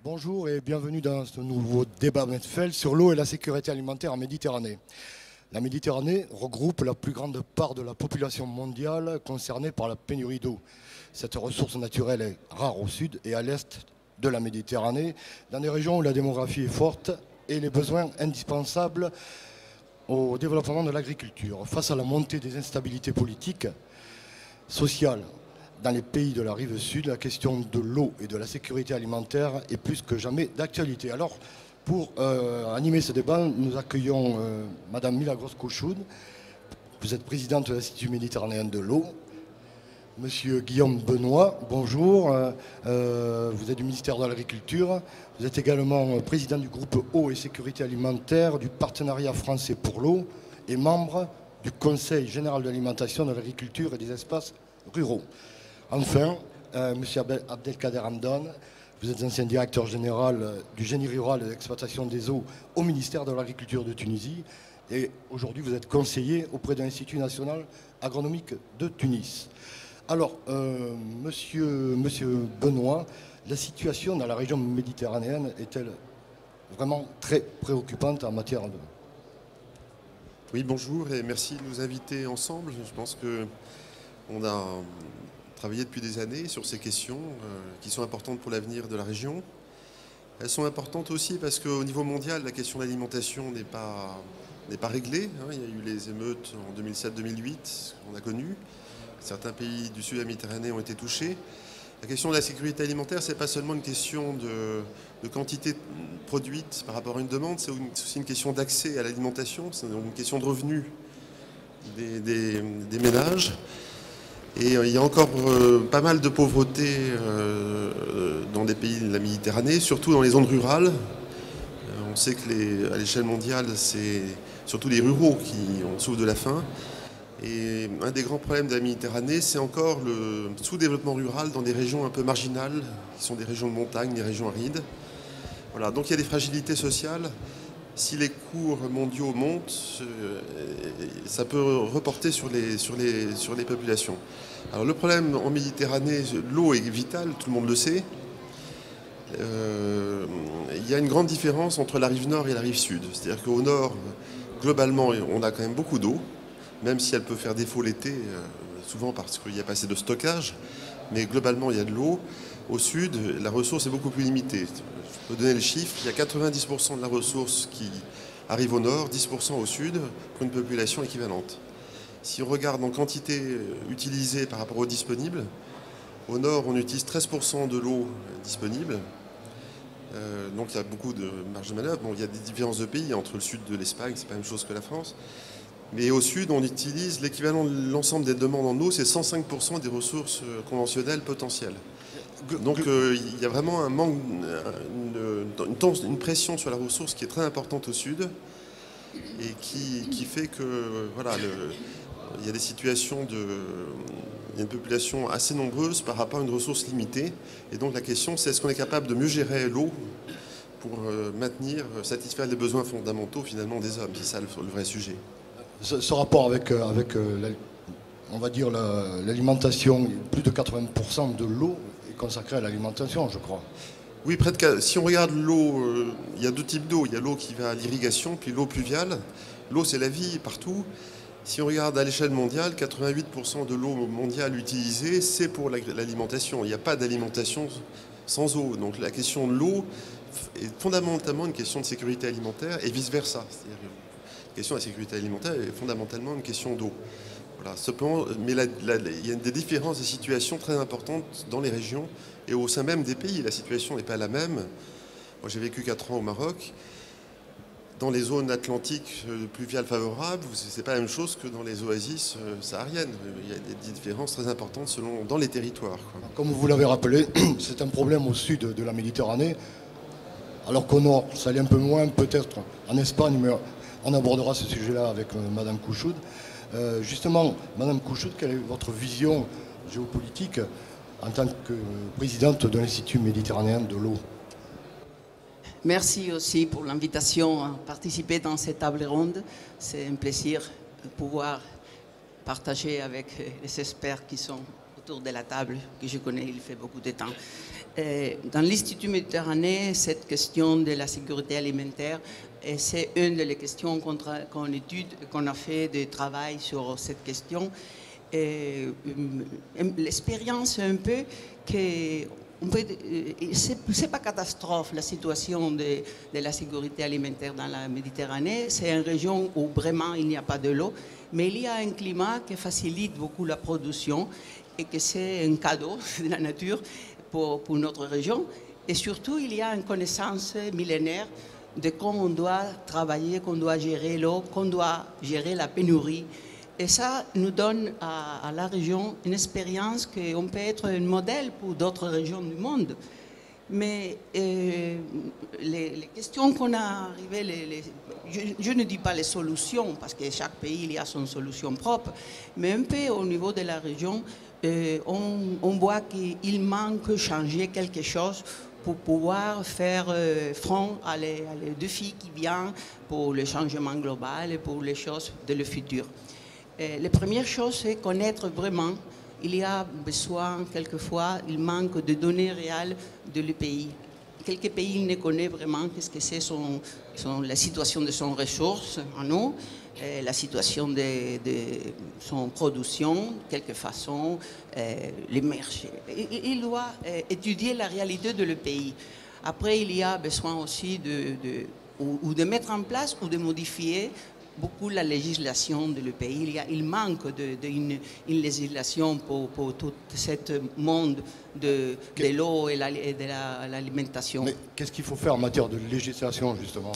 Bonjour et bienvenue dans ce nouveau débat Medfeld sur l'eau et la sécurité alimentaire en Méditerranée. La Méditerranée regroupe la plus grande part de la population mondiale concernée par la pénurie d'eau. Cette ressource naturelle est rare au sud et à l'est de la Méditerranée, dans des régions où la démographie est forte et les besoins indispensables au développement de l'agriculture. Face à la montée des instabilités politiques, sociales, dans les pays de la rive sud, la question de l'eau et de la sécurité alimentaire est plus que jamais d'actualité. Alors, pour animer ce débat, nous accueillons Madame Milagros Kouchoud. Vous êtes présidente de l'Institut méditerranéen de l'eau. Monsieur Guillaume Benoît, bonjour. Vous êtes du ministère de l'Agriculture. Vous êtes également président du groupe eau et sécurité alimentaire du Partenariat français pour l'eau et membre du Conseil général de l'alimentation, de l'agriculture et des espaces ruraux. Enfin, monsieur Abdelkader Hamdan, vous êtes ancien directeur général du génie rural et de l'exploitation des eaux au ministère de l'Agriculture de Tunisie. Et aujourd'hui, vous êtes conseiller auprès de l'Institut national agronomique de Tunis. Alors, monsieur Benoît, la situation dans la région méditerranéenne est-elle vraiment très préoccupante en matière de... Oui, bonjour et merci de nous inviter ensemble. Je pense qu'on a travaillé depuis des années sur ces questions qui sont importantes pour l'avenir de la région. Elles sont importantes aussi parce qu'au niveau mondial, la question de l'alimentation n'est pas réglée. Il y a eu les émeutes en 2007-2008 qu'on a connues. Certains pays du sud de la Méditerranée ont été touchés. La question de la sécurité alimentaire, ce n'est pas seulement une question de quantité produite par rapport à une demande, c'est aussi une question d'accès à l'alimentation, c'est une question de revenus des ménages. Et il y a encore pas mal de pauvreté dans des pays de la Méditerranée, surtout dans les zones rurales. On sait qu'à l'échelle mondiale, c'est surtout les ruraux qui souffrent de la faim. Et un des grands problèmes de la Méditerranée, c'est encore le sous-développement rural dans des régions un peu marginales, qui sont des régions de montagne, des régions arides. Voilà, donc il y a des fragilités sociales. Si les cours mondiaux montent, ça peut reporter sur les populations. Alors le problème en Méditerranée, l'eau est vitale, tout le monde le sait. Il y a une grande différence entre la rive nord et la rive sud. C'est-à-dire qu'au nord, globalement, on a quand même beaucoup d'eau, même si elle peut faire défaut l'été, souvent parce qu'il n'y a pas assez de stockage. Mais globalement, il y a de l'eau. Au sud, la ressource est beaucoup plus limitée. Je peux donner le chiffre, il y a 90% de la ressource qui arrive au nord, 10% au sud, pour une population équivalente. Si on regarde en quantité utilisée par rapport aux disponibles, au nord, on utilise 13% de l'eau disponible. Donc il y a beaucoup de marge de manœuvre. Bon, il y a des différences de pays entre le sud de l'Espagne, c'est pas la même chose que la France. Mais au sud, on utilise l'équivalent de l'ensemble des demandes en eau, c'est 105% des ressources conventionnelles potentielles. Donc il y a vraiment un manque, une pression sur la ressource qui est très importante au sud et qui fait que voilà, il y a des situations il y a une population assez nombreuse par rapport à une ressource limitée. Et donc la question, c'est est-ce qu'on est capable de mieux gérer l'eau pour satisfaire les besoins fondamentaux finalement des hommes. C'est ça le vrai sujet. Ce rapport avec on va dire l'alimentation, plus de 80% de l'eau est consacrée à l'alimentation, je crois. Oui, si on regarde l'eau, il y a deux types d'eau. Il y a l'eau qui va à l'irrigation, puis l'eau pluviale. L'eau, c'est la vie partout. Si on regarde à l'échelle mondiale, 88% de l'eau mondiale utilisée, c'est pour l'alimentation. Il n'y a pas d'alimentation sans eau. Donc la question de l'eau est fondamentalement une question de sécurité alimentaire et vice-versa. C'est-à-dire la question de la sécurité alimentaire est fondamentalement une question d'eau. Voilà. Cependant, mais il y a des différences de situation très importantes dans les régions et au sein même des pays. La situation n'est pas la même. Moi, j'ai vécu 4 ans au Maroc. Dans les zones atlantiques pluviales favorables, c'est pas la même chose que dans les oasis sahariennes. Il y a des différences très importantes dans les territoires. Comme vous l'avez rappelé, c'est un problème au sud de la Méditerranée, alors qu'au nord, ça l'est un peu moins, peut-être en Espagne, mais on abordera ce sujet-là avec Madame Kouchoud. Justement, Madame Kouchoud, quelle est votre vision géopolitique en tant que présidente de l'Institut méditerranéen de l'eau ? Merci aussi pour l'invitation à participer dans cette table ronde. C'est un plaisir de pouvoir partager avec les experts qui sont autour de la table, que je connais, il fait beaucoup de temps. Dans l'Institut Méditerranée, cette question de la sécurité alimentaire, c'est une des questions qu'on étudie, qu'on a fait de travail sur cette question. L'expérience un peu que c'est pas catastrophe la situation de la sécurité alimentaire dans la Méditerranée. C'est une région où vraiment il n'y a pas de l'eau, mais il y a un climat qui facilite beaucoup la production et que c'est un cadeau de la nature pour notre région. Et surtout, il y a une connaissance millénaire de comment on doit travailler, qu'on doit gérer l'eau, qu'on doit gérer la pénurie. Et ça nous donne à la région une expérience qu'on peut être un modèle pour d'autres régions du monde. Mais les questions qu'on a arrivées, je ne dis pas les solutions, parce que chaque pays il y a son solution propre, mais un peu au niveau de la région, on voit qu'il manque changer quelque chose pour pouvoir faire front à les défis qui viennent pour le changement global et pour les choses de le futur. La première chose, c'est connaître vraiment. Il y a besoin, quelquefois, il manque de données réelles de le pays. Quelques pays ne connaissent vraiment qu'est-ce que c'est la situation de son ressource en eau, la situation de son production, quelque façon, les marchés. Il doit étudier la réalité de le pays. Après, il y a besoin aussi de mettre en place ou de modifier beaucoup la législation de le pays. Il manque d'une législation pour tout ce monde de l'eau et de l'alimentation. Mais qu'est-ce qu'il faut faire en matière de législation, justement?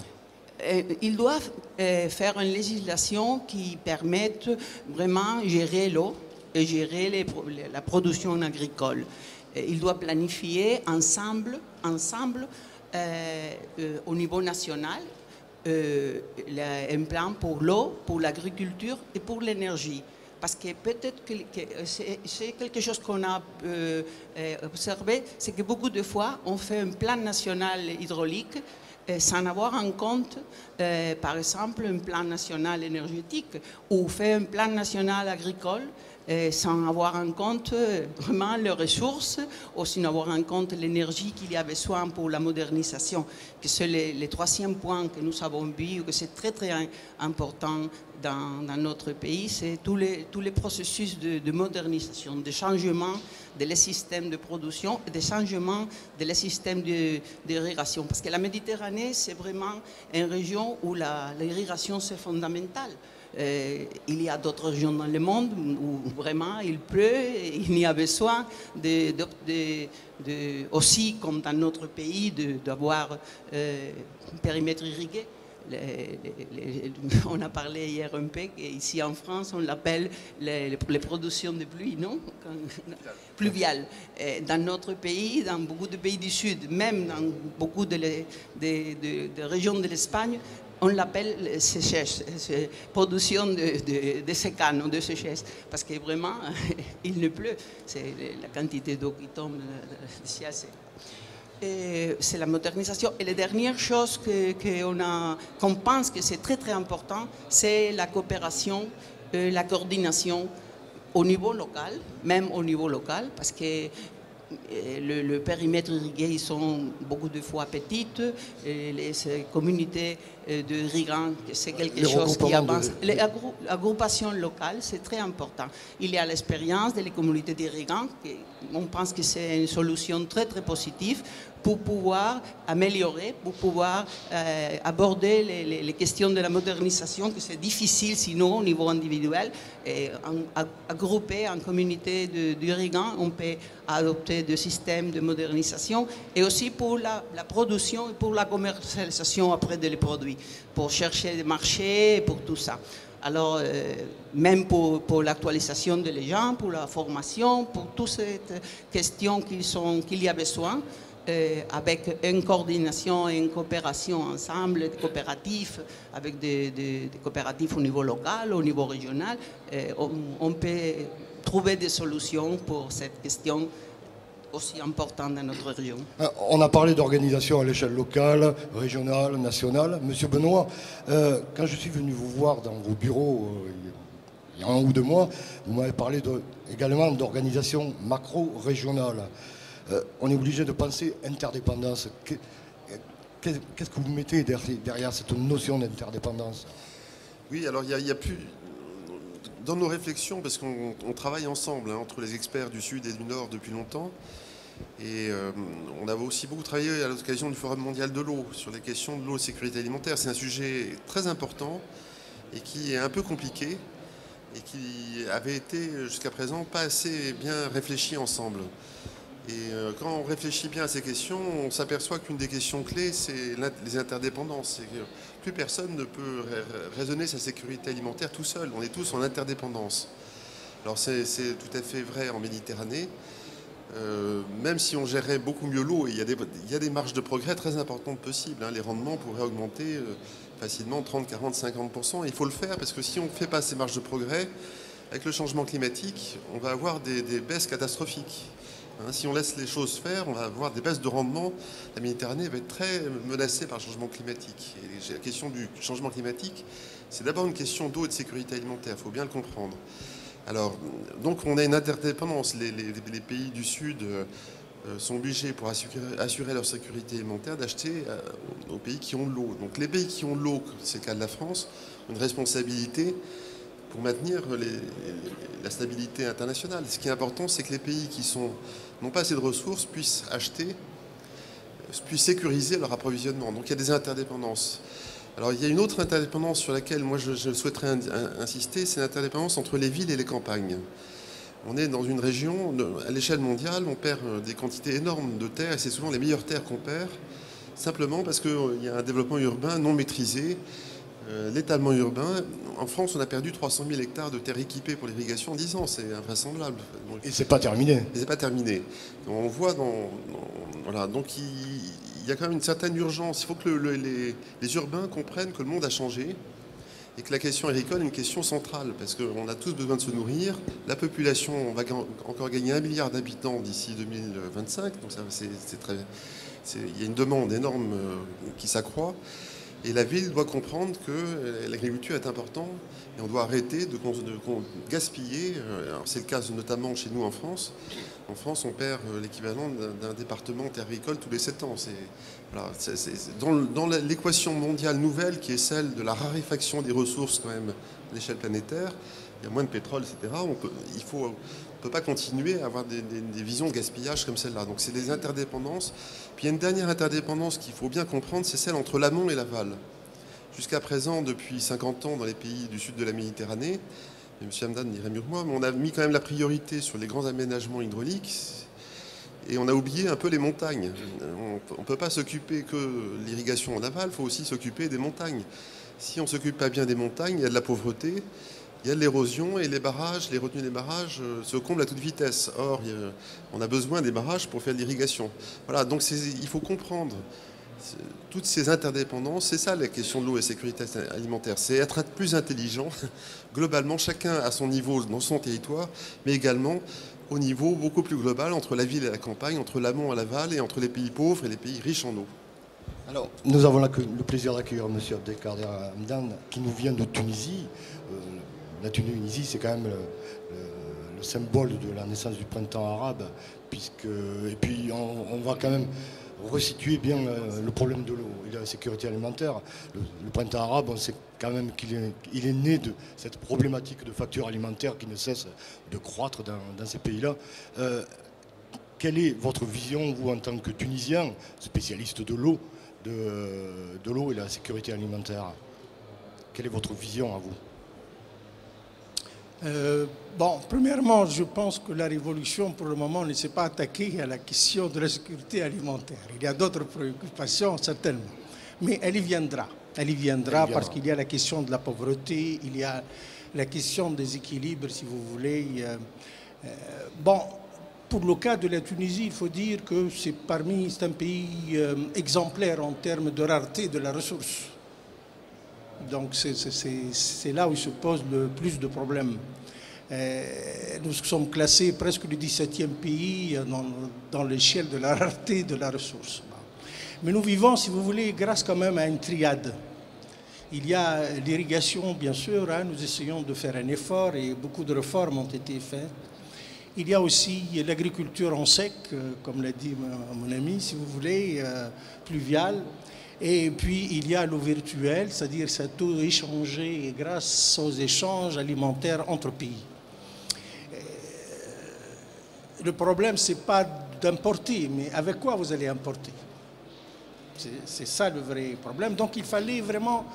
Ils doivent faire une législation qui permette vraiment de gérer l'eau et gérer la production agricole. Ils doivent planifier ensemble au niveau national un plan pour l'eau, pour l'agriculture et pour l'énergie. Parce que peut-être que c'est quelque chose qu'on a observé, c'est que beaucoup de fois, on fait un plan national hydraulique sans avoir en compte, par exemple, un plan national énergétique ou fait un plan national agricole sans avoir en compte vraiment les ressources ou sans avoir en compte l'énergie qu'il y a besoin pour la modernisation. Que c'est le troisième point que nous avons vu, que c'est très très important dans notre pays, c'est tous les processus de modernisation, de changement de les systèmes de production et de changement de les systèmes d'irrigation. Parce que la Méditerranée, c'est vraiment une région où l'irrigation c'est fondamental. Il y a d'autres régions dans le monde où vraiment il pleut, il y a besoin aussi, comme dans notre pays, d'avoir un périmètre irrigué. On a parlé hier un peu qu'ici en France, on l'appelle les productions de pluie, non? Pluviales. Dans notre pays, dans beaucoup de pays du Sud, même dans beaucoup de régions de l'Espagne, on l'appelle sécheresse, production de secano, de sécheresse, parce que vraiment, il ne pleut. C'est la quantité d'eau qui tombe du ciel. C'est la modernisation. Et la dernière chose qu'on pense que c'est très très important, c'est la coopération, la coordination au niveau local, même au niveau local, parce que le périmètre irrigué, ils sont beaucoup de fois petites. Les communautés de irrigants, c'est quelque chose qui avance. L'agrupation locale, c'est très important. Il y a l'expérience des communautés d'irrigants. On pense que c'est une solution très très positive pour pouvoir améliorer, pour pouvoir aborder les questions de la modernisation, que c'est difficile sinon au niveau individuel. Et agrupé en communauté d'irrigants, on peut adopter des systèmes de modernisation et aussi pour la production et pour la commercialisation après des produits, pour chercher des marchés, pour tout ça. Alors, même pour l'actualisation des gens, pour la formation, pour toutes ces questions qu'il y a besoin, avec une coordination et une coopération ensemble, des coopératifs, avec des coopératifs au niveau local, au niveau régional, on peut trouver des solutions pour cette question aussi importante dans notre région. On a parlé d'organisation à l'échelle locale, régionale, nationale. Monsieur Benoît, quand je suis venu vous voir dans vos bureaux il y a 1 ou 2 mois, vous m'avez parlé également d'organisation macro-régionale. on est obligé de penser interdépendance. Qu'est-ce que vous mettez derrière cette notion d'interdépendance? Oui, alors il y a plus... Dans nos réflexions, parce qu'on travaille ensemble, hein, entre les experts du Sud et du Nord depuis longtemps, et on avait aussi beaucoup travaillé à l'occasion du Forum mondial de l'eau sur les questions de l'eau et sécurité alimentaire. C'est un sujet très important et qui est un peu compliqué et qui avait été jusqu'à présent pas assez bien réfléchi ensemble. Et quand on réfléchit bien à ces questions, on s'aperçoit qu'une des questions clés, c'est les interdépendances. C'est que plus personne ne peut raisonner sa sécurité alimentaire tout seul. On est tous en interdépendance. Alors c'est tout à fait vrai en Méditerranée. Même si on gérait beaucoup mieux l'eau, il y a des marges de progrès très importantes possibles. Hein. Les rendements pourraient augmenter facilement 30, 40, 50%. Il faut le faire parce que si on ne fait pas ces marges de progrès, avec le changement climatique, on va avoir des baisses catastrophiques. Hein, si on laisse les choses faire, on va avoir des baisses de rendement. La Méditerranée va être très menacée par le changement climatique. Et la question du changement climatique, c'est d'abord une question d'eau et de sécurité alimentaire. Il faut bien le comprendre. Alors, donc on a une interdépendance. Les pays du Sud sont obligés, pour assurer leur sécurité alimentaire, d'acheter aux pays qui ont de l'eau. Donc les pays qui ont de l'eau, c'est le cas de la France, ont une responsabilité pour maintenir la stabilité internationale. Ce qui est important, c'est que les pays qui n'ont pas assez de ressources puissent sécuriser leur approvisionnement. Donc il y a des interdépendances. Alors il y a une autre interdépendance sur laquelle moi je souhaiterais insister, c'est l'interdépendance entre les villes et les campagnes. On est dans une région, à l'échelle mondiale, on perd des quantités énormes de terres, et c'est souvent les meilleures terres qu'on perd, simplement parce qu'il y a un développement urbain non maîtrisé, l'étalement urbain. En France, on a perdu 300 000 hectares de terres équipées pour l'irrigation en 10 ans, c'est invraisemblable. Donc, et c'est pas terminé. Et c'est pas terminé. On voit voilà, donc il y a quand même une certaine urgence. Il faut que les urbains comprennent que le monde a changé et que la question agricole est une question centrale parce qu'on a tous besoin de se nourrir. La population, on va encore gagner 1 milliard d'habitants d'ici 2025, donc il y a une demande énorme qui s'accroît. Et la ville doit comprendre que l'agriculture est importante et on doit arrêter de gaspiller. C'est le cas notamment chez nous en France. En France, on perd l'équivalent d'un département terre agricole tous les 7 ans. Voilà, dans l'équation mondiale nouvelle qui est celle de la raréfaction des ressources quand même à l'échelle planétaire, il y a moins de pétrole, etc. On ne peut pas continuer à avoir des visions de gaspillage comme celle-là. Donc c'est des interdépendances. Puis il y a une dernière interdépendance qu'il faut bien comprendre, c'est celle entre l'amont et l'aval. Jusqu'à présent, depuis 50 ans, dans les pays du sud de la Méditerranée, et M. Hamdan dirait mieux que moi, mais on a mis quand même la priorité sur les grands aménagements hydrauliques et on a oublié un peu les montagnes. On ne peut pas s'occuper que de l'irrigation en aval, il faut aussi s'occuper des montagnes. Si on ne s'occupe pas bien des montagnes, il y a de la pauvreté, il y a de l'érosion et les retenues des barrages se comblent à toute vitesse. Or, on a besoin des barrages pour faire de l'irrigation. Voilà, donc il faut comprendre toutes ces interdépendances. C'est ça la question de l'eau et sécurité alimentaire. C'est être plus intelligent, globalement, chacun à son niveau dans son territoire, mais également au niveau beaucoup plus global entre la ville et la campagne, entre l'amont et l'aval et entre les pays pauvres et les pays riches en eau. Alors, nous avons le plaisir d'accueillir M. Abdelkader Hamdan qui nous vient de Tunisie. La Tunisie, c'est quand même le symbole de la naissance du printemps arabe, et puis on va quand même resituer bien le problème de l'eau et de la sécurité alimentaire. Le printemps arabe, on sait quand même qu'il est né de cette problématique de facture alimentaire qui ne cesse de croître dans ces pays-là. Quelle est votre vision, vous, en tant que Tunisien, spécialiste de l'eau, de l'eau et de la sécurité alimentaire? Quelle est votre vision à vous? Premièrement, je pense que la révolution, pour le moment, ne s'est pas attaquée à la question de la sécurité alimentaire. Il y a d'autres préoccupations, certainement. Mais elle y viendra. Elle y viendra parce qu'il y a la question de la pauvreté, il y a la question des équilibres, si vous voulez. Pour le cas de la Tunisie, il faut dire que c'est un pays exemplaire en termes de rareté de la ressource. Donc c'est là où il se pose le plus de problèmes. Nous sommes classés presque le 17e pays dans l'échelle de la rareté de la ressource. Mais nous vivons, si vous voulez, grâce quand même à une triade. Il y a l'irrigation, bien sûr, nous essayons de faire un effort et beaucoup de réformes ont été faites. Il y a aussi l'agriculture en sec, comme l'a dit mon ami, si vous voulez, pluviale. Et puis il y a l'eau virtuelle, c'est-à-dire ça tout échangé grâce aux échanges alimentaires entre pays. Le problème, ce n'est pas d'importer, mais avec quoi vous allez importer? C'est ça le vrai problème. Donc il fallait vraiment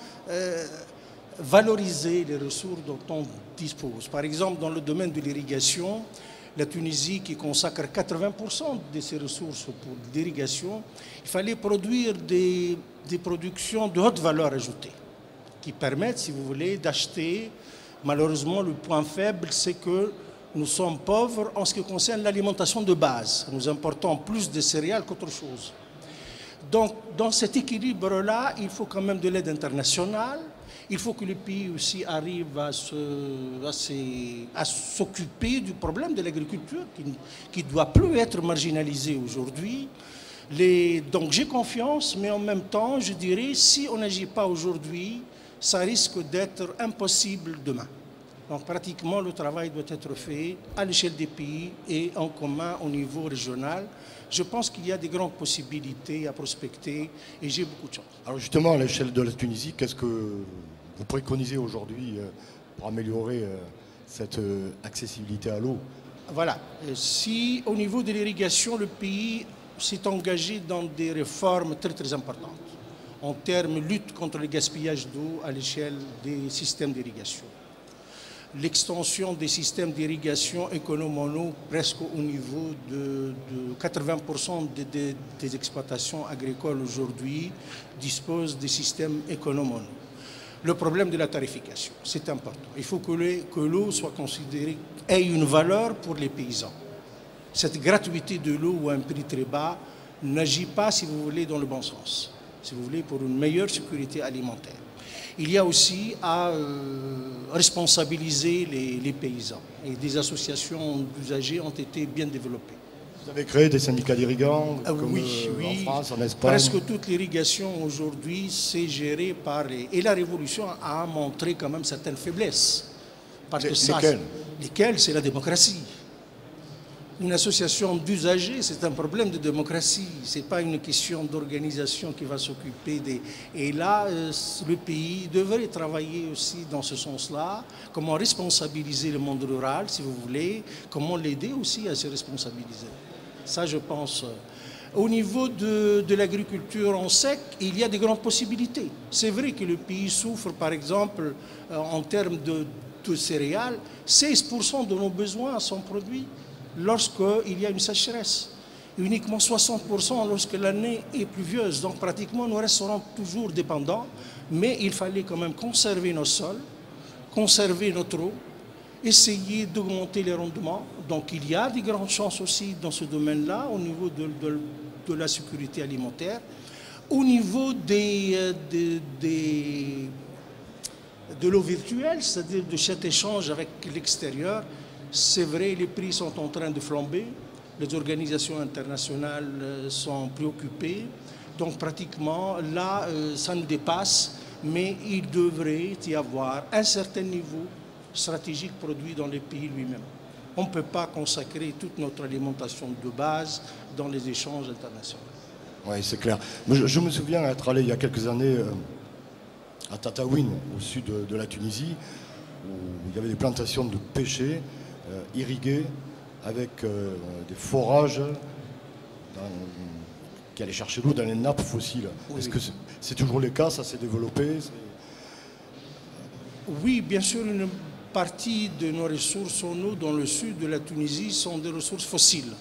valoriser les ressources dont on dispose. Par exemple, dans le domaine de l'irrigation, la Tunisie qui consacre 80% de ses ressources pour l'irrigation, il fallait produire des productions de haute valeur ajoutée qui permettent, si vous voulez, d'acheter. Malheureusement, le point faible, c'est que nous sommes pauvres en ce qui concerne l'alimentation de base. Nous importons plus de céréales qu'autre chose. Donc, dans cet équilibre-là, il faut quand même de l'aide internationale. Il faut que le pays aussi arrive à s'occuper du problème de l'agriculture qui ne doit plus être marginalisé aujourd'hui. Donc j'ai confiance, mais en même temps, je dirais, si on n'agit pas aujourd'hui, ça risque d'être impossible demain. Donc pratiquement, le travail doit être fait à l'échelle des pays et en commun au niveau régional. Je pense qu'il y a des grandes possibilités à prospecter et j'ai beaucoup de chance. Alors justement, à l'échelle de la Tunisie, qu'est-ce que vous préconisez aujourd'hui pour améliorer cette accessibilité à l'eau? Voilà. Si au niveau de l'irrigation, le pays s'est engagé dans des réformes très très importantes en termes de lutte contre le gaspillage d'eau à l'échelle des systèmes d'irrigation. L'extension des systèmes d'irrigation économes en eau presque au niveau de 80% des exploitations agricoles aujourd'hui disposent des systèmes économes en eau. Le problème de la tarification, c'est important. Il faut que l'eau soit considérée, ait une valeur pour les paysans. Cette gratuité de l'eau à un prix très bas n'agit pas, si vous voulez, dans le bon sens. Si vous voulez, pour une meilleure sécurité alimentaire. Il y a aussi à responsabiliser les paysans. Et des associations d'usagers ont été bien développées. Vous avez créé des syndicats d'irrigants oui. en France, en Espagne. Presque toute l'irrigation aujourd'hui, c'est géré par Et la révolution a montré quand même certaines faiblesses. Parce que lesquelles? C'est la démocratie. Une association d'usagers, c'est un problème de démocratie. Ce n'est pas une question d'organisation qui va s'occuper des... Et là, le pays devrait travailler aussi dans ce sens-là. Comment responsabiliser le monde rural, si vous voulez. Comment l'aider aussi à se responsabiliser. Ça, je pense. Au niveau de l'agriculture en sec, il y a des grandes possibilités. C'est vrai que le pays souffre, par exemple, en termes de céréales. 16% de nos besoins sont produits lorsqu'il y a une sécheresse. Uniquement 60% lorsque l'année est pluvieuse. Donc pratiquement, nous resterons toujours dépendants. Mais il fallait quand même conserver nos sols, conserver notre eau, essayer d'augmenter les rendements. Donc il y a des grandes chances aussi dans ce domaine-là, au niveau de la sécurité alimentaire. Au niveau de l'eau virtuelle, c'est-à-dire de cet échange avec l'extérieur, c'est vrai, les prix sont en train de flamber, les organisations internationales sont préoccupées, donc pratiquement là, ça nous dépasse, mais il devrait y avoir un certain niveau stratégique produit dans les pays lui-même. On ne peut pas consacrer toute notre alimentation de base dans les échanges internationaux. Oui, c'est clair. Je me souviens être allé il y a quelques années à Tataouine, au sud de la Tunisie, où il y avait des plantations de pêchers irrigués avec des forages qui allaient chercher l'eau dans les nappes fossiles. Oui, Est-ce que c'est toujours le cas? Ça s'est développé? Oui, bien sûr, une partie de nos ressources en eau dans le sud de la Tunisie sont des ressources fossiles.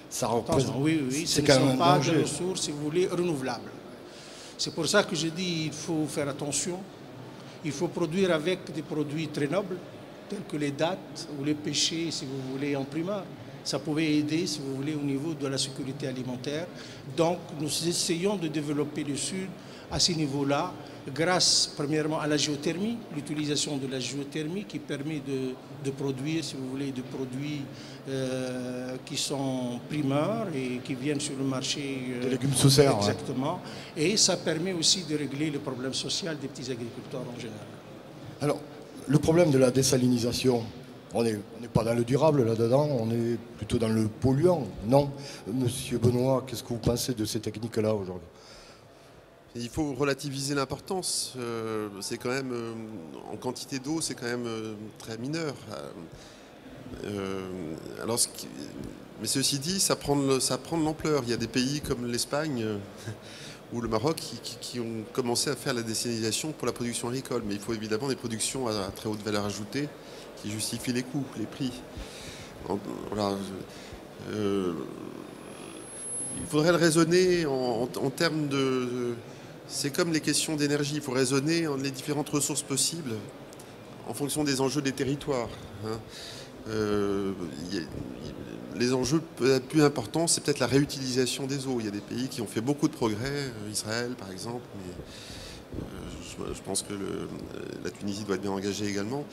Ça représente... Oui, ce ne sont pas des ressources, si vous voulez, renouvelables. C'est pour ça que je dis qu'il faut faire attention. Il faut produire avec des produits très nobles, tels que les dattes ou les pêchers, si vous voulez, en primaire. Ça pouvait aider, si vous voulez, au niveau de la sécurité alimentaire. Donc, nous essayons de développer le Sud à ce niveau-là, grâce, premièrement, à la géothermie, l'utilisation de la géothermie qui permet de produire, si vous voulez, des produits qui sont primeurs et qui viennent sur le marché. Des légumes sous serre. Exactement. Ouais. Et ça permet aussi de régler le problème social des petits agriculteurs en général. Alors, le problème de la désalinisation, On n'est pas dans le durable là-dedans, on est plutôt dans le polluant, non? Monsieur Benoît, qu'est-ce que vous pensez de ces techniques-là aujourd'hui? Il faut relativiser l'importance. C'est quand même, en quantité d'eau, c'est quand même très mineur. Mais ceci dit, ça prend de l'ampleur. Il y a des pays comme l'Espagne ou le Maroc qui ont commencé à faire la désalinisation pour la production agricole. Mais il faut évidemment des productions à très haute valeur ajoutée qui justifient les coûts, les prix. Voilà. Il faudrait le raisonner en termes de... C'est comme les questions d'énergie. Il faut raisonner les différentes ressources possibles en fonction des enjeux des territoires. Hein. Les enjeux plus importants, c'est peut-être la réutilisation des eaux. Il y a des pays qui ont fait beaucoup de progrès, Israël par exemple, mais je pense que la Tunisie doit être bien engagée également.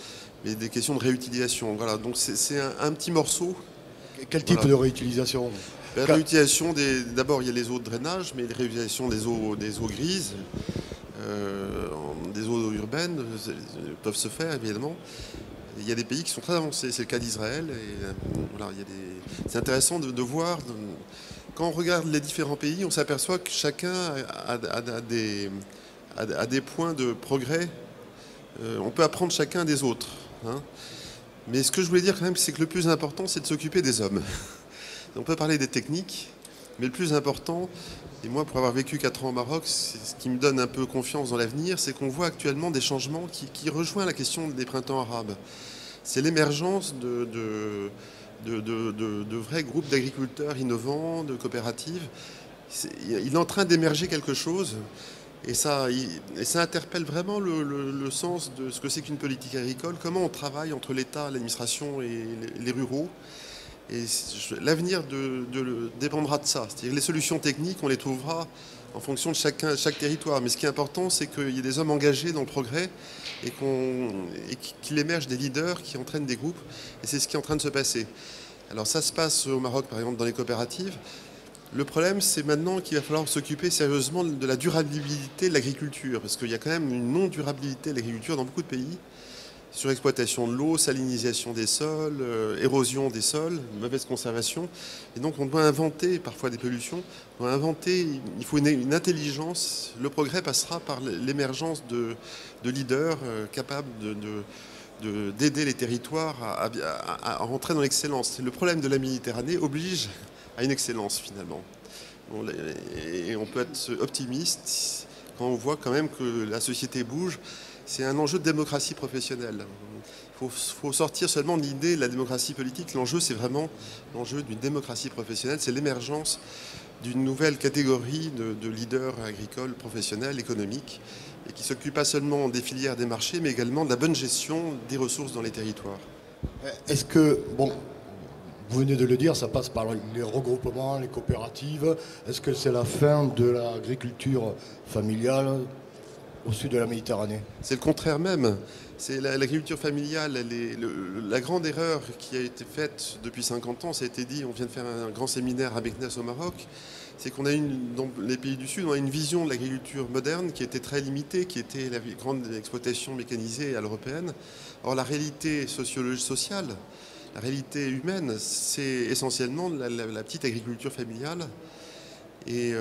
Mais des questions de réutilisation. Voilà, donc c'est un petit morceau. Quel type de réutilisation? La réutilisation d'abord il y a les eaux de drainage, mais la réutilisation des eaux grises, des eaux urbaines peuvent se faire évidemment. Il y a des pays qui sont très avancés, c'est le cas d'Israël. Voilà, c'est intéressant de voir, quand on regarde les différents pays, on s'aperçoit que chacun a des points de progrès. On peut apprendre chacun des autres. Hein. Mais ce que je voulais dire quand même, c'est que le plus important, c'est de s'occuper des hommes. On peut parler des techniques, mais le plus important, et moi pour avoir vécu 4 ans au Maroc, ce qui me donne un peu confiance dans l'avenir, c'est qu'on voit actuellement des changements qui rejoignent la question des printemps arabes. C'est l'émergence de vrais groupes d'agriculteurs innovants, de coopératives. Il est en train d'émerger quelque chose, et ça interpelle vraiment le sens de ce que c'est qu'une politique agricole, comment on travaille entre l'État, l'administration et les ruraux. Et l'avenir dépendra de ça. C'est-à-dire les solutions techniques, on les trouvera en fonction de chaque territoire. Mais ce qui est important, c'est qu'il y ait des hommes engagés dans le progrès et qu'il émerge des leaders qui entraînent des groupes. Et c'est ce qui est en train de se passer. Alors ça se passe au Maroc, par exemple, dans les coopératives. Le problème, c'est maintenant qu'il va falloir s'occuper sérieusement de la durabilité de l'agriculture. Parce qu'il y a quand même une non-durabilité de l'agriculture dans beaucoup de pays. Surexploitation de l'eau, salinisation des sols, érosion des sols, mauvaise conservation. Et donc on doit inventer parfois des pollutions. On doit inventer, il faut une intelligence. Le progrès passera par l'émergence de leaders capables d'aider les territoires à rentrer dans l'excellence. Le problème de la Méditerranée oblige à une excellence finalement. Et on peut être optimiste quand on voit quand même que la société bouge. C'est un enjeu de démocratie professionnelle. Il faut sortir seulement de l'idée de la démocratie politique. L'enjeu, c'est vraiment l'enjeu d'une démocratie professionnelle. C'est l'émergence d'une nouvelle catégorie de leaders agricoles, professionnels, économiques, et qui ne s'occupent pas seulement des filières des marchés, mais également de la bonne gestion des ressources dans les territoires. Est-ce que, bon, vous venez de le dire, ça passe par les regroupements, les coopératives. Est-ce que c'est la fin de l'agriculture familiale au sud de la Méditerranée? C'est le contraire même. C'est l'agriculture familiale. La grande erreur qui a été faite depuis 50 ans, ça a été dit, on vient de faire un grand séminaire à Meknès au Maroc, c'est qu'on a dans les pays du Sud, on a une vision de l'agriculture moderne qui était très limitée, qui était la grande exploitation mécanisée à l'européenne. Or la réalité sociale, la réalité humaine, c'est essentiellement la petite agriculture familiale. Et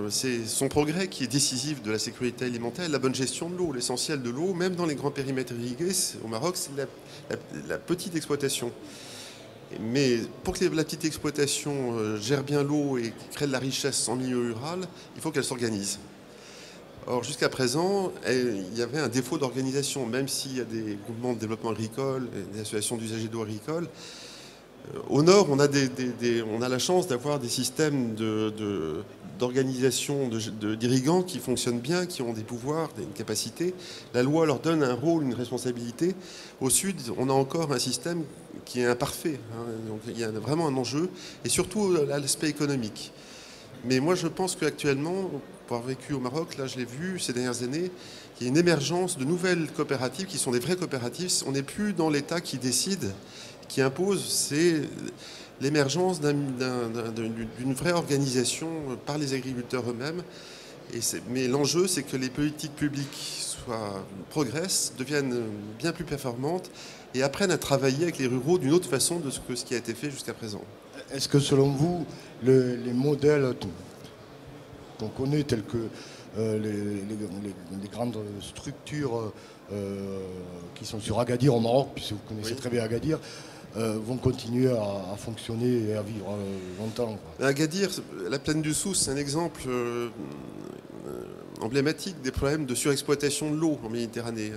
c'est son progrès qui est décisif de la sécurité alimentaire, la bonne gestion de l'eau, l'essentiel de l'eau, même dans les grands périmètres irrigués, au Maroc, c'est la petite exploitation. Mais pour que la petite exploitation gère bien l'eau et crée de la richesse en milieu rural, il faut qu'elle s'organise. Or, jusqu'à présent, il y avait un défaut d'organisation, même s'il y a des groupements de développement agricole, des associations d'usagers d'eau agricole. Au nord, on a la chance d'avoir des systèmes d'organisation d'irrigants qui fonctionnent bien, qui ont des pouvoirs, une capacité. La loi leur donne un rôle, une responsabilité. Au sud, on a encore un système qui est imparfait. Hein, donc il y a vraiment un enjeu, et surtout l'aspect économique. Mais moi, je pense qu'actuellement, pour avoir vécu au Maroc, là, je l'ai vu ces dernières années, il y a une émergence de nouvelles coopératives qui sont des vraies coopératives. On n'est plus dans l'État qui décide, qui impose, c'est l'émergence d'une vraie organisation par les agriculteurs eux-mêmes. Mais l'enjeu, c'est que les politiques publiques progressent, deviennent bien plus performantes et apprennent à travailler avec les ruraux d'une autre façon que ce qui a été fait jusqu'à présent. Est-ce que selon vous, les modèles qu'on connaît, tels que les grandes structures qui sont sur Agadir au Maroc, puisque vous connaissez très bien Agadir, vont continuer à fonctionner et à vivre longtemps, quoi? Agadir, la plaine du Souss, c'est un exemple emblématique des problèmes de surexploitation de l'eau en Méditerranée.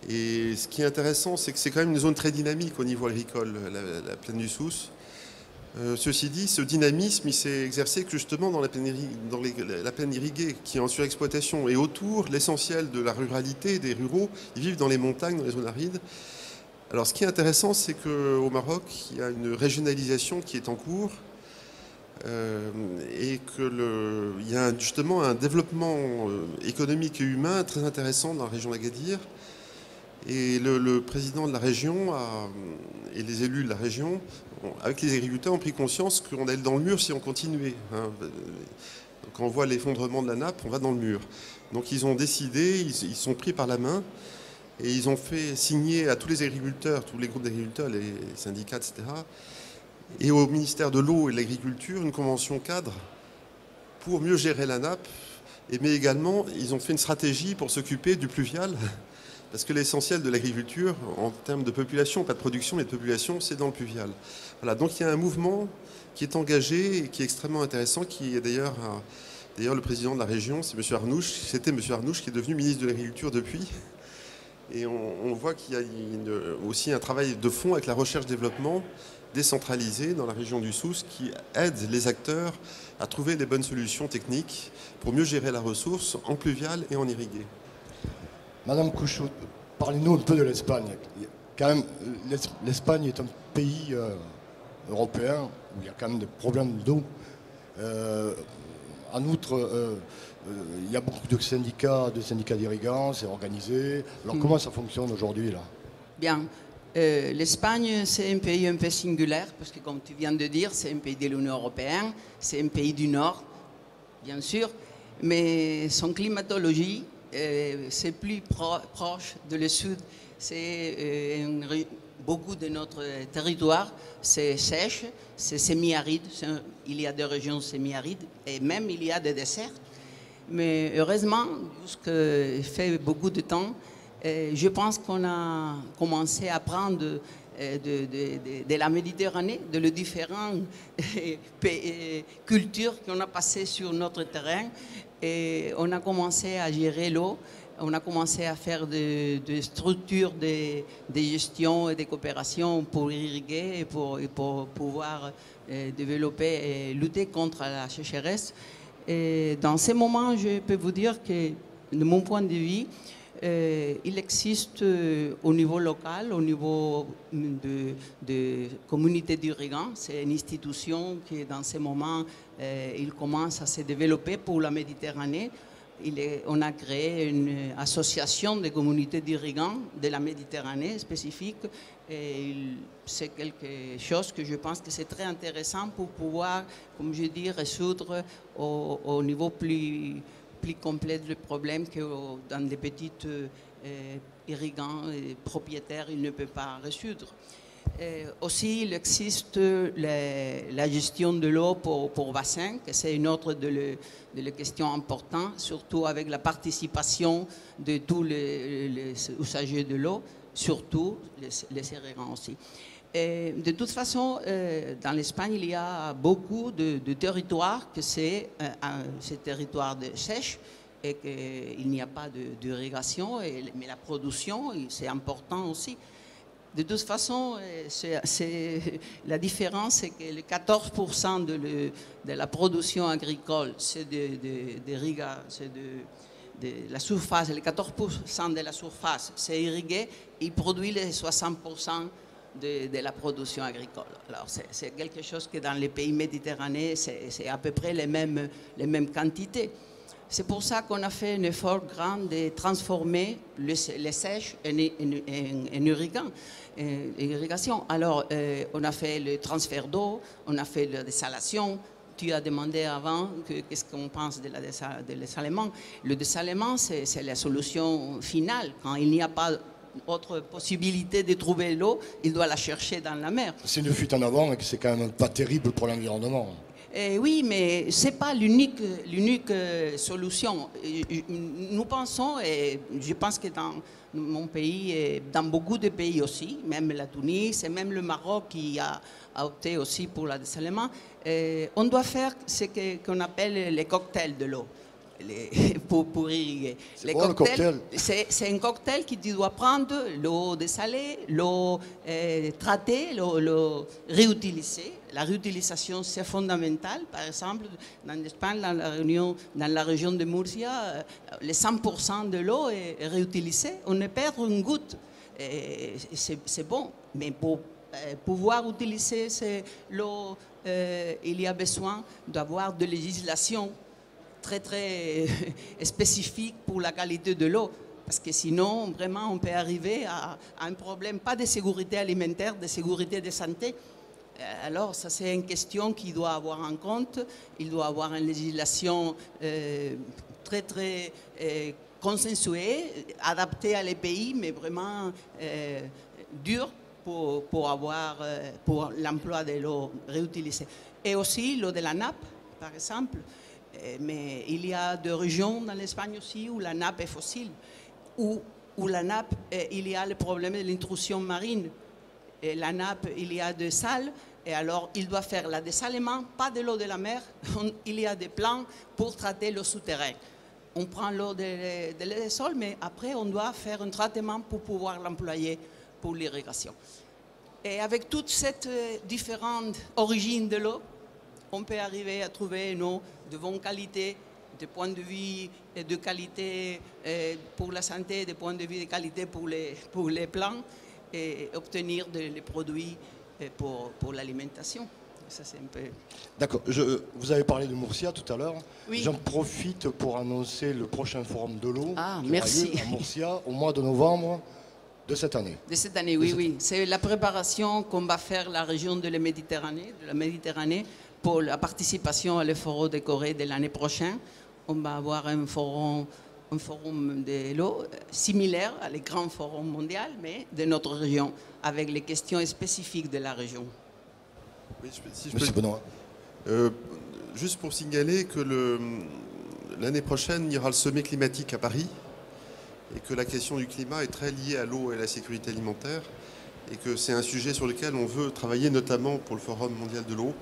Et ce qui est intéressant, c'est que c'est quand même une zone très dynamique au niveau agricole, la plaine du Souss. Ceci dit, ce dynamisme, il s'est exercé que justement dans la plaine irriguée, qui est en surexploitation. Et autour, l'essentiel de la ruralité, des ruraux, ils vivent dans les montagnes, dans les zones arides. Alors ce qui est intéressant, c'est qu'au Maroc, il y a une régionalisation qui est en cours et qu'il y a justement un développement économique et humain très intéressant dans la région d'Agadir. Et le président de la région et les élus de la région, avec les agriculteurs, ont pris conscience qu'on allait dans le mur si on continuait. Quand on voit l'effondrement de la nappe, on va dans le mur. Donc ils ont décidé, ils sont pris par la main, et ils ont fait signer à tous les agriculteurs, tous les groupes d'agriculteurs, les syndicats, etc., et au ministère de l'eau et de l'agriculture, une convention cadre pour mieux gérer la nappe. Mais également, ils ont fait une stratégie pour s'occuper du pluvial, parce que l'essentiel de l'agriculture, en termes de population, pas de production, mais de population, c'est dans le pluvial. Voilà, donc il y a un mouvement qui est engagé et qui est extrêmement intéressant, qui est d'ailleurs le président de la région, c'était M. Arnouch, qui est devenu ministre de l'Agriculture depuis. Et on voit qu'il y a aussi un travail de fond avec la recherche-développement décentralisée dans la région du Souss qui aide les acteurs à trouver les bonnes solutions techniques pour mieux gérer la ressource en pluvial et en irrigué. Madame Couchot, parlez-nous un peu de l'Espagne. Quand même, l'Espagne est un pays européen où il y a quand même des problèmes d'eau. En outre, il y a beaucoup de syndicats d'irrigants, c'est organisé. Alors comment ça fonctionne aujourd'hui là? Bien. L'Espagne, c'est un pays un peu singulaire, parce que comme tu viens de dire, c'est un pays de l'Union européenne, c'est un pays du Nord, bien sûr, mais son climatologie, c'est plus proche de le Sud. Beaucoup de notre territoire, c'est sèche, c'est semi-aride. Il y a des régions semi-arides et même il y a des déserts. Mais heureusement, puisque fait beaucoup de temps, je pense qu'on a commencé à apprendre de la Méditerranée, de les différentes cultures qu'on a passées sur notre terrain. Et on a commencé à gérer l'eau, on a commencé à faire des structures de gestion et de coopération pour irriguer et pour pouvoir développer et lutter contre la sécheresse. Et dans ces moments, je peux vous dire que, de mon point de vue, il existe au niveau local, au niveau de communauté d'irrigants, c'est une institution qui, dans ces moments, il commence à se développer pour la Méditerranée. On a créé une association de communautés d'irrigants de la Méditerranée spécifique. Et c'est quelque chose que je pense que c'est très intéressant pour pouvoir, comme je dis, résoudre au niveau plus complet le problème que dans des petites irrigants et propriétaires, ils ne peuvent pas résoudre. Aussi, il existe la gestion de l'eau pour bassin, que c'est une autre de les questions importantes, surtout avec la participation de tous les usagers de l'eau, surtout les irrigants aussi. Et de toute façon, dans l'Espagne, il y a beaucoup de territoires que c'est territoire de sèche et qu'il n'y a pas d'irrigation, mais la production, c'est important aussi. De toute façon, la différence, c'est que le 14% de la production agricole, c'est de la surface, le 14% de la surface, c'est irrigué, il produit les 60% de la production agricole. Alors, c'est quelque chose que dans les pays méditerranéens, c'est à peu près les mêmes quantités. C'est pour ça qu'on a fait un effort grand de transformer les sèches en irrigation. Alors, on a fait le transfert d'eau, on a fait la dessalement. Tu as demandé avant qu'est-ce qu'on pense de dessalement. Le dessalement, c'est la solution finale. Quand il n'y a pas autre possibilité de trouver l'eau, il doit la chercher dans la mer. C'est une fuite en avant et que c'est quand même pas terrible pour l'environnement. Oui, mais ce n'est pas l'unique solution. Nous pensons, et je pense que dans mon pays et dans beaucoup de pays aussi, même la Tunisie et même le Maroc qui a opté aussi pour le dessalement, on doit faire ce qu'on appelle les cocktails de l'eau. Pour irriguer. C'est bon, le cocktail. C'est un cocktail qui tu dois prendre l'eau dessalée, l'eau traitée, l'eau réutilisée. La réutilisation, c'est fondamental. Par exemple, en Espagne, dans la région de Murcia, les 100% de l'eau est réutilisée. On ne perd une goutte. C'est bon. Mais pour pouvoir utiliser l'eau, il y a besoin d'avoir de législation très spécifique pour la qualité de l'eau, parce que sinon, vraiment, on peut arriver à un problème, pas de sécurité alimentaire, de sécurité de santé. Alors, ça, c'est une question qu'il doit avoir en compte. Il doit avoir une législation très consensuée, adaptée à les pays, mais vraiment dure pour l'emploi de l'eau réutilisée. Et aussi l'eau de la nappe, par exemple. Mais il y a des régions dans l'Espagne aussi où la nappe est fossile, où la nappe, il y a le problème de l'intrusion marine. Et la nappe, il y a de sel, et alors il doit faire le dessalement, pas de l'eau de la mer. Il y a des plans pour traiter l'eau souterraine. On prend l'eau des sols, mais après on doit faire un traitement pour pouvoir l'employer pour l'irrigation. Et avec toutes ces différentes origines de l'eau, on peut arriver à trouver une eau de bonne qualité, de point de vue de qualité pour la santé, de point de vue de qualité pour les plants, et obtenir des produits pour l'alimentation. Ça, c'est un peu... D'accord. Vous avez parlé de Murcia tout à l'heure. Oui. J'en profite pour annoncer le prochain forum de l'eau qui merci. aura lieu à Murcia au mois de novembre de cette année. De cette année, oui. C'est la préparation qu'on va faire la région de la Méditerranée pour la participation à l'effort de Corée de l'année prochaine. On va avoir un forum de l'eau similaire à les grands forums mondiaux, mais de notre région, avec les questions spécifiques de la région. Oui, si je Monsieur Benoît. Juste pour signaler que l'année prochaine, il y aura le sommet climatique à Paris, et que la question du climat est très liée à l'eau et à la sécurité alimentaire, et que c'est un sujet sur lequel on veut travailler, notamment pour le Forum mondial de l'eau.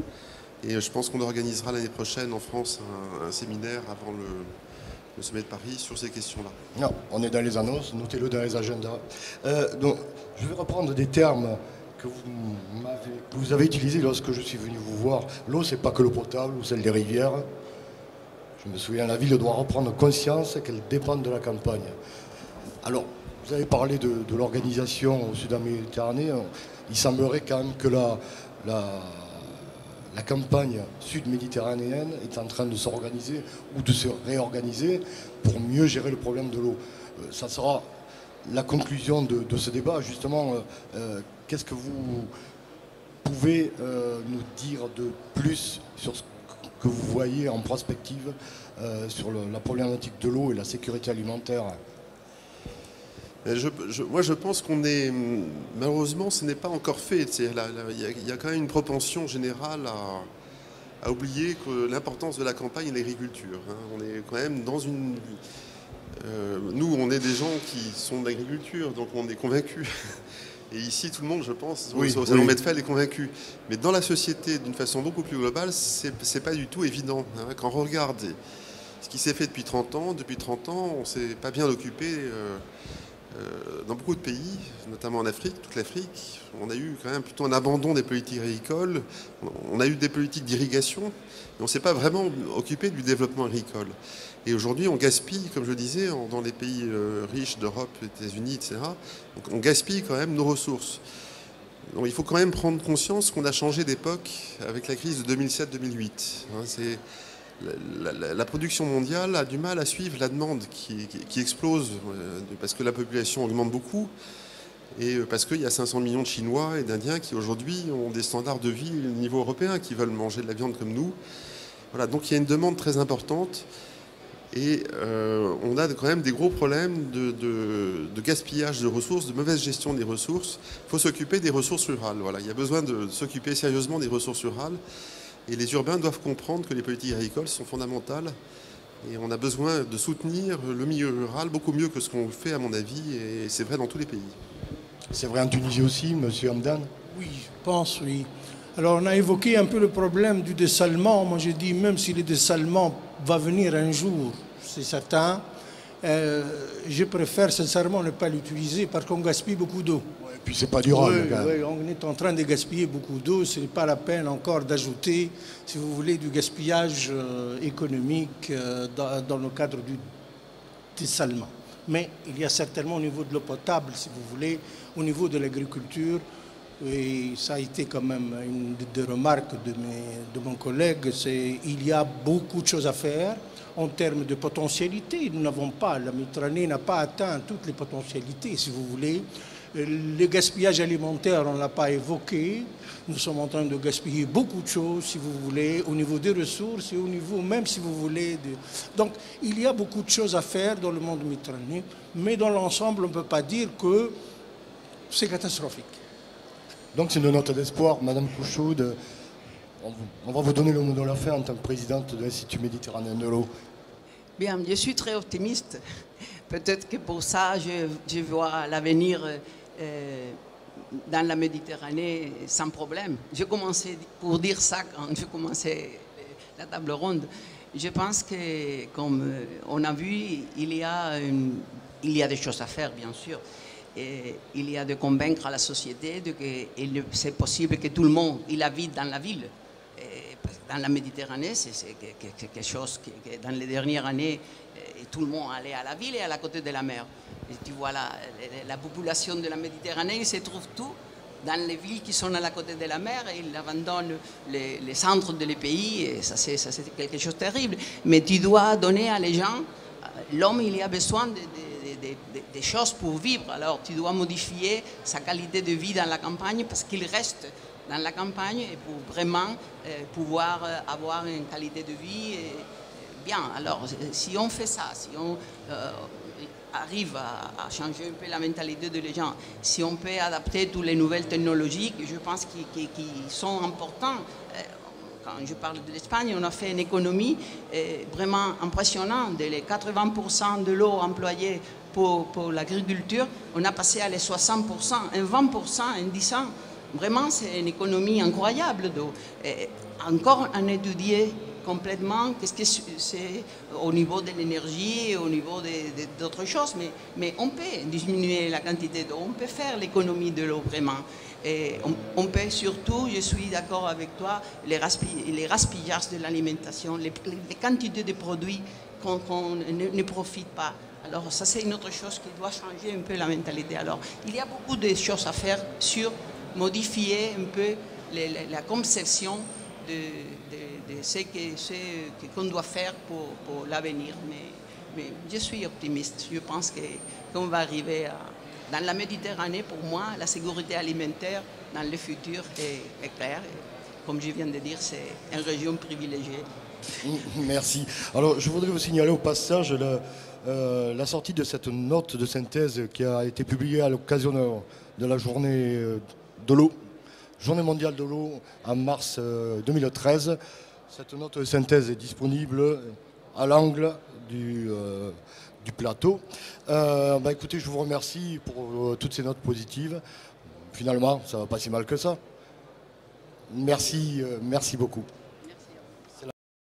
Et je pense qu'on organisera l'année prochaine en France un séminaire avant le sommet de Paris sur ces questions-là. Non, on est dans les annonces, notez-le dans les agendas. Donc, je vais reprendre des termes que vous avez utilisés lorsque je suis venu vous voir. L'eau, c'est pas que l'eau potable ou celle des rivières. Je me souviens, la ville doit reprendre conscience qu'elle dépend de la campagne. Alors, vous avez parlé de l'organisation au Sud-Méditerranée. Il semblerait quand même que la campagne sud-méditerranéenne est en train de s'organiser ou de se réorganiser pour mieux gérer le problème de l'eau. Ça sera la conclusion de ce débat. Justement, qu'est-ce que vous pouvez nous dire de plus sur ce que vous voyez en prospective sur la problématique de l'eau et la sécurité alimentaire? Moi, je pense qu'on est... Malheureusement, ce n'est pas encore fait. Il y a quand même une propension générale à oublier que l'importance de la campagne est l'agriculture. On est quand même dans une... nous, on est des gens qui sont d'agriculture, donc on est convaincus. Et ici, tout le monde, je pense, au Salon Medfeld est convaincu. Mais dans la société, d'une façon beaucoup plus globale, c'est pas du tout évident. Quand on regarde ce qui s'est fait depuis 30 ans, on ne s'est pas bien occupé... dans beaucoup de pays, notamment en Afrique, toute l'Afrique, on a eu quand même plutôt un abandon des politiques agricoles. On a eu des politiques d'irrigation, mais on ne s'est pas vraiment occupé du développement agricole. Et aujourd'hui, on gaspille, comme je le disais, dans les pays riches d'Europe, des États-Unis, etc. Donc on gaspille quand même nos ressources. Donc il faut quand même prendre conscience qu'on a changé d'époque avec la crise de 2007-2008. La production mondiale a du mal à suivre la demande qui explose parce que la population augmente beaucoup et parce qu'il y a 500 millions de Chinois et d'Indiens qui aujourd'hui ont des standards de vie au niveau européen, qui veulent manger de la viande comme nous. Voilà, donc il y a une demande très importante. Et on a quand même des gros problèmes de gaspillage de ressources, de mauvaise gestion des ressources. Il faut s'occuper des ressources rurales. Voilà. Il y a besoin de s'occuper sérieusement des ressources rurales. Et les urbains doivent comprendre que les politiques agricoles sont fondamentales. Et on a besoin de soutenir le milieu rural beaucoup mieux que ce qu'on fait, à mon avis. Et c'est vrai dans tous les pays. C'est vrai en Tunisie aussi, monsieur Hamdan? Oui, je pense, oui. Alors, on a évoqué un peu le problème du dessalement. Moi, j'ai dit, même si le dessalement va venir un jour, c'est certain, je préfère sincèrement ne pas l'utiliser parce qu'on gaspille beaucoup d'eau. Et puis c'est pas durable. Oui, oui, on est en train de gaspiller beaucoup d'eau. Ce n'est pas la peine encore d'ajouter, si vous voulez, du gaspillage économique dans le cadre du dessalement. Mais il y a certainement au niveau de l'eau potable, si vous voulez, au niveau de l'agriculture, et ça a été quand même une des remarques de mon collègue, c'est qu'il y a beaucoup de choses à faire en termes de potentialité. Nous n'avons pas, la Méditerranée n'a pas atteint toutes les potentialités, si vous voulez. Le gaspillage alimentaire, on ne l'a pas évoqué. Nous sommes en train de gaspiller beaucoup de choses, si vous voulez, au niveau des ressources et au niveau, même si vous voulez... Donc, il y a beaucoup de choses à faire dans le monde méditerranéen, mais dans l'ensemble, on ne peut pas dire que c'est catastrophique. Donc c'est une note d'espoir, Madame Couchoud. On va vous donner le mot de la fin en tant que présidente de l'Institut méditerranéen de l'eau. Bien, je suis très optimiste. Peut-être que pour ça, je vois l'avenir dans la Méditerranée sans problème. Je commençais pour dire ça quand je commençais la table ronde. Je pense que, comme on a vu, il y a des choses à faire, bien sûr. Et il y a de convaincre la société que c'est possible que tout le monde il habite dans la ville. Et dans la Méditerranée, c'est quelque chose que dans les dernières années, tout le monde allait à la ville et à la côté de la mer. Et tu vois, la population de la Méditerranée se trouve tout dans les villes qui sont à la côté de la mer et ils abandonnent les centres des pays. Et ça, c'est quelque chose de terrible. Mais tu dois donner à les gens, l'homme, il a besoin des choses pour vivre. Alors, tu dois modifier sa qualité de vie dans la campagne parce qu'il reste dans la campagne et pour vraiment pouvoir avoir une qualité de vie bien. Alors, si on fait ça, si on arrive à changer un peu la mentalité des gens, si on peut adapter toutes les nouvelles technologies, je pense qui sont importantes. Quand je parle de l'Espagne, on a fait une économie vraiment impressionnante. Les 80% de l'eau employée pour l'agriculture, on a passé à les 60%, un 20% en 10 ans. Vraiment, c'est une économie incroyable d'eau. Encore à étudier complètement qu'est-ce que c'est au niveau de l'énergie, au niveau d'autres choses, mais on peut diminuer la quantité d'eau, on peut faire l'économie de l'eau vraiment. Et on peut surtout, je suis d'accord avec toi, les gaspillages de l'alimentation, les quantités de produits qu'on ne profite pas. Alors ça c'est une autre chose qui doit changer un peu la mentalité. Alors il y a beaucoup de choses à faire sur modifier un peu la conception de ce qu'on doit faire pour l'avenir. Mais je suis optimiste. Je pense qu'on va arriver dans la Méditerranée, pour moi, la sécurité alimentaire dans le futur est claire. Comme je viens de dire, c'est une région privilégiée. Merci. Alors, je voudrais vous signaler au passage la sortie de cette note de synthèse qui a été publiée à l'occasion de la journée de l'eau, Journée mondiale de l'eau en mars 2013. Cette note de synthèse est disponible à l'angle du plateau. Écoutez, je vous remercie pour toutes ces notes positives. Finalement, ça va pas si mal que ça. Merci beaucoup.